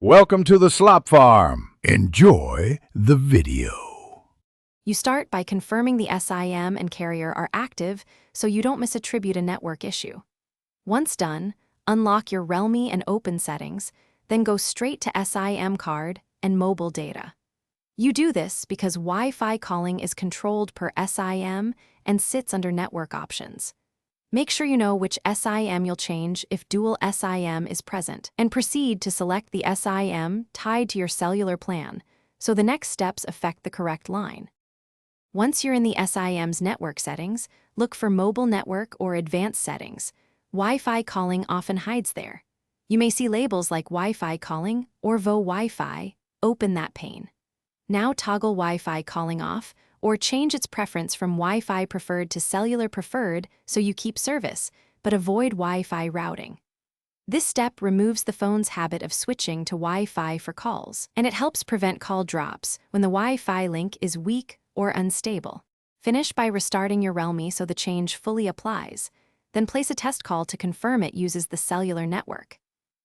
Welcome to the Slop Farm. Enjoy the video. You start by confirming the SIM and carrier are active so you don't misattribute a network issue. Once done, unlock your Realme and open settings, then go straight to SIM card and mobile data. You do this because Wi-Fi calling is controlled per SIM and sits under network options. Make sure you know which SIM you'll change if dual SIM is present, and proceed to select the SIM tied to your cellular plan, so the next steps affect the correct line. Once you're in the SIM's network settings, look for Mobile Network or Advanced Settings. Wi-Fi calling often hides there. You may see labels like Wi-Fi calling or VO Wi-Fi. Open that pane. Now toggle Wi-Fi calling off, or change its preference from Wi-Fi preferred to cellular preferred so you keep service, but avoid Wi-Fi routing. This step removes the phone's habit of switching to Wi-Fi for calls, and it helps prevent call drops when the Wi-Fi link is weak or unstable. Finish by restarting your Realme so the change fully applies, then place a test call to confirm it uses the cellular network.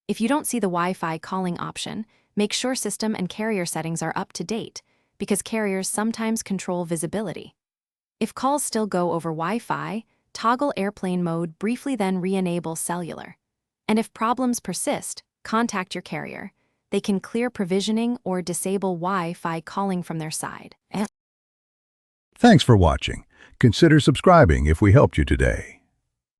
If you don't see the Wi-Fi calling option, make sure system and carrier settings are up to date, because carriers sometimes control visibility. If calls still go over Wi-Fi, toggle airplane mode briefly, then re-enable cellular. And if problems persist, contact your carrier. They can clear provisioning or disable Wi-Fi calling from their side. Thanks for watching. Consider subscribing if we helped you today.